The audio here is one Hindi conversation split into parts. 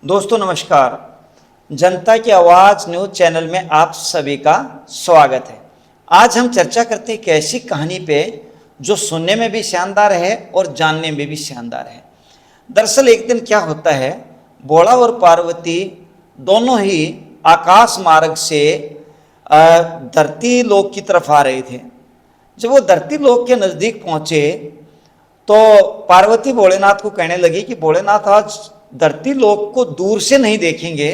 दोस्तों नमस्कार। जनता की आवाज़ न्यूज़ चैनल में आप सभी का स्वागत है। आज हम चर्चा करते हैं एक ऐसी कहानी पे जो सुनने में भी शानदार है और जानने में भी शानदार है। दरअसल एक दिन क्या होता है, भोला और पार्वती दोनों ही आकाश मार्ग से धरती लोक की तरफ आ रहे थे। जब वो धरती लोक के नज़दीक पहुँचे तो पार्वती भोलेनाथ को कहने लगी कि भोलेनाथ, आज धरती लोक को दूर से नहीं देखेंगे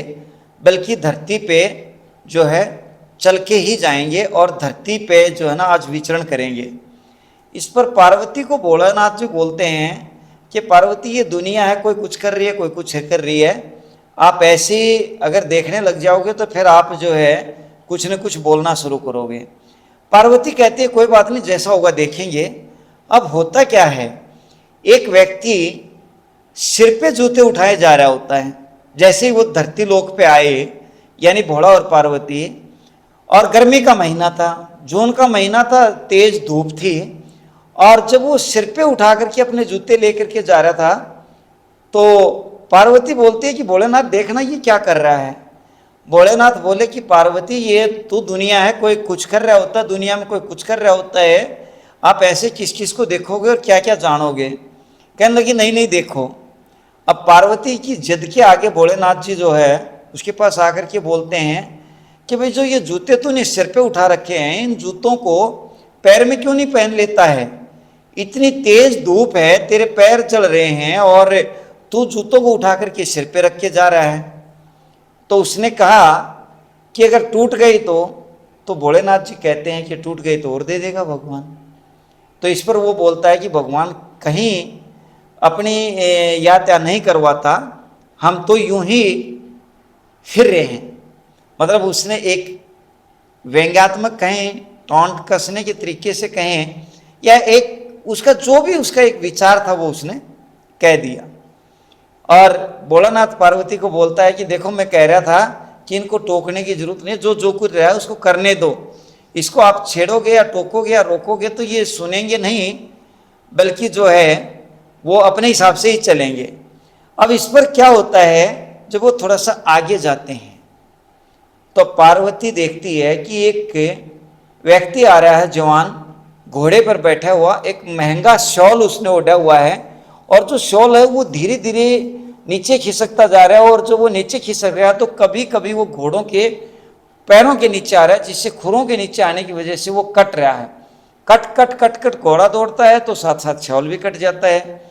बल्कि धरती पे जो है चल के ही जाएंगे और धरती पे जो है ना आज विचरण करेंगे। इस पर पार्वती को भोलेनाथ जी बोलते हैं कि पार्वती, ये दुनिया है, कोई कुछ कर रही है, कोई कुछ कर रही है। आप ऐसे ही अगर देखने लग जाओगे तो फिर आप जो है कुछ न कुछ बोलना शुरू करोगे। पार्वती कहती है कोई बात नहीं, जैसा होगा देखेंगे। अब होता क्या है, एक व्यक्ति सिर पे जूते उठाए जा रहा होता है। जैसे ही वो धरती लोक पे आए, यानी भोला और पार्वती, और गर्मी का महीना था, जून का महीना था, तेज धूप थी, और जब वो सिर पे उठा करके अपने जूते लेकर के जा रहा था तो पार्वती बोलती है कि भोलेनाथ देखना ये क्या कर रहा है। भोलेनाथ बोले कि पार्वती, ये तो दुनिया है, कोई कुछ कर रहा होता है, दुनिया में कोई कुछ कर रहा होता है, आप ऐसे किस किस को देखोगे और क्या क्या जानोगे। कहने लगी नहीं नहीं देखो। अब पार्वती की जिद के आगे भोलेनाथ जी जो है उसके पास आकर के बोलते हैं कि भाई, जो ये जूते तूने सिर पे उठा रखे हैं, इन जूतों को पैर में क्यों नहीं पहन लेता है? इतनी तेज धूप है, तेरे पैर चल रहे हैं और तू जूतों को उठा करके सिर पे रख के जा रहा है। तो उसने कहा कि अगर टूट गई तो भोलेनाथ जी कहते हैं कि टूट गई तो और दे देगा भगवान। तो इस पर वो बोलता है कि भगवान कहीं अपनी यात्रा नहीं करवाता, हम तो यूं ही फिर रहे हैं। मतलब उसने एक व्यंग्यात्मक कहें, टॉन्ट कसने के तरीके से कहें, या एक उसका जो भी उसका एक विचार था वो उसने कह दिया। और भोलानाथ पार्वती को बोलता है कि देखो, मैं कह रहा था कि इनको टोकने की जरूरत नहीं, जो जो कुछ रहा है उसको करने दो। इसको आप छेड़ोगे या टोकोगे या रोकोगे तो ये सुनेंगे नहीं, बल्कि जो है वो अपने हिसाब से ही चलेंगे। अब इस पर क्या होता है, जब वो थोड़ा सा आगे जाते हैं तो पार्वती देखती है कि एक व्यक्ति आ रहा है, जवान, घोड़े पर बैठा हुआ, एक महंगा शॉल उसने ओढ़ा हुआ है, और जो शॉल है वो धीरे धीरे नीचे खिसकता जा रहा है, और जो वो नीचे खिसक रहा है तो कभी कभी वो घोड़ों के पैरों के नीचे आ रहा है, जिससे खुरों के नीचे आने की वजह से वो कट रहा है। कट कट कट कट घोड़ा दौड़ता है तो साथ साथ शॉल भी कट जाता है।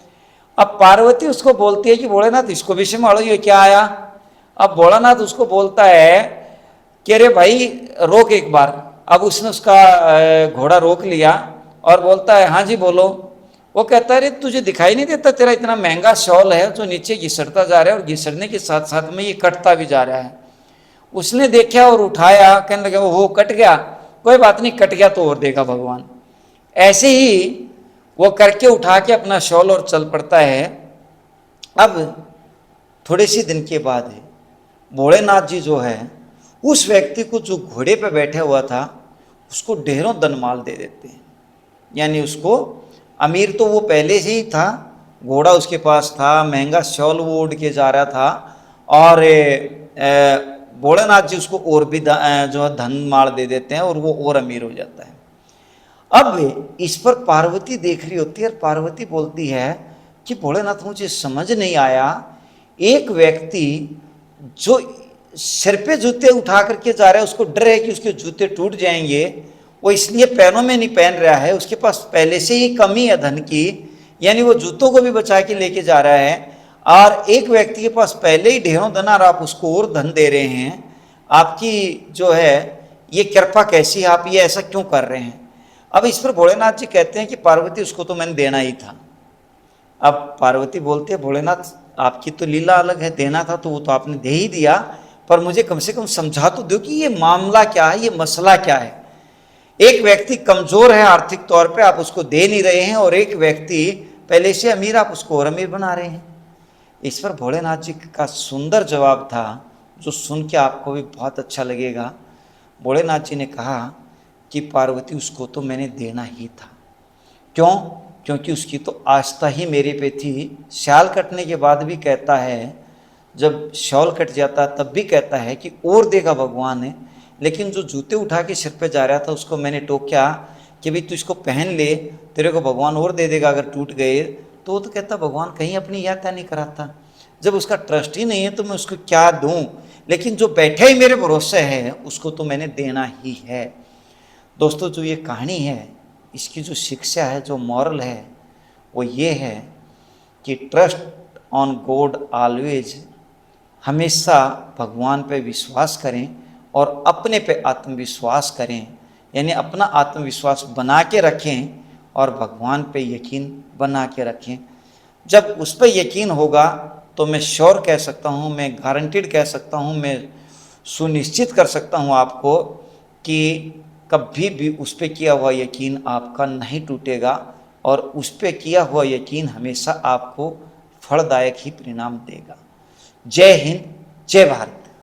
अब पार्वती उसको बोलती है कि भोलेनाथ, इसको भी संभालो, ये क्या आया। अब भोलानाथ उसको बोलता है कि अरे भाई रोक एक बार। अब उसने उसका घोड़ा रोक लिया और बोलता है हाँ जी बोलो। वो कहता है अरे तुझे दिखाई नहीं देता, तेरा इतना महंगा शॉल है जो नीचे घिसटता जा रहा है और घिसटने के साथ साथ में ये कटता भी जा रहा है। उसने देखा और उठाया, कहने लगा वो कट गया, कोई बात नहीं, कट गया तो और देगा भगवान। ऐसे ही वो करके उठा के अपना शॉल और चल पड़ता है। अब थोड़े से दिन के बाद है, भोलेनाथ जी जो है उस व्यक्ति को जो घोड़े पे बैठा हुआ था उसको ढेरों धनमाल दे देते हैं। यानी उसको, अमीर तो वो पहले से ही था, घोड़ा उसके पास था, महंगा शॉल वो उड़ के जा रहा था, और भोलेनाथ जी उसको और भी जो है धन माल दे देते हैं और वो और अमीर हो जाता है। अब इस पर पार्वती देख रही होती है और पार्वती बोलती है कि भोलेनाथ, मुझे समझ नहीं आया, एक व्यक्ति जो सिर पे जूते उठा करके जा रहा है, उसको डर है कि उसके जूते टूट जाएंगे, वो इसलिए पैरों में नहीं पहन रहा है, उसके पास पहले से ही कमी है धन की, यानी वो जूतों को भी बचा के लेके जा रहा है। और एक व्यक्ति के पास पहले ही ढेरों धन और आप उसको और धन दे रहे हैं, आपकी जो है ये कृपा कैसी है, आप ये ऐसा क्यों कर रहे हैं। अब इस पर भोलेनाथ जी कहते हैं कि पार्वती, उसको तो मैंने देना ही था। अब पार्वती बोलते हैं भोलेनाथ, आपकी तो लीला अलग है, देना था तो वो तो आपने दे ही दिया, पर मुझे कम से कम समझा तो दो कि ये मामला क्या है, ये मसला क्या है। एक व्यक्ति कमजोर है आर्थिक तौर पे, आप उसको दे नहीं रहे हैं, और एक व्यक्ति पहले से अमीर, आप उसको और अमीर बना रहे हैं। इस पर भोलेनाथ जी का सुंदर जवाब था जो सुन के आपको भी बहुत अच्छा लगेगा। भोलेनाथ जी ने कहा कि पार्वती, उसको तो मैंने देना ही था। क्यों? क्योंकि उसकी तो आस्था ही मेरे पे थी। शाल कटने के बाद भी कहता है जब शॉल कट जाता तब भी कहता है कि और देगा भगवान ने। लेकिन जो जूते उठा के सिर पे जा रहा था उसको मैंने टोका कि भाई तू इसको पहन ले, तेरे को भगवान और दे देगा अगर टूट गए। तो वो तो कहता भगवान कहीं अपनी यात्रा नहीं कराता, जब उसका ट्रस्ट ही नहीं है तो मैं उसको क्या दूं, लेकिन जो बैठे ही मेरे भरोसे है उसको तो मैंने देना ही है। दोस्तों जो ये कहानी है, इसकी जो शिक्षा है, जो मॉरल है, वो ये है कि ट्रस्ट ऑन गॉड ऑलवेज, हमेशा भगवान पे विश्वास करें और अपने पे आत्मविश्वास करें, यानी अपना आत्मविश्वास बना के रखें और भगवान पे यकीन बना के रखें। जब उस पर यकीन होगा तो मैं श्योर कह सकता हूँ, मैं गारंटीड कह सकता हूँ, मैं सुनिश्चित कर सकता हूँ आपको कि कभी भी उस पर किया हुआ यकीन आपका नहीं टूटेगा और उस पर किया हुआ यकीन हमेशा आपको फलदायक ही परिणाम देगा। जय हिंद, जय भारत।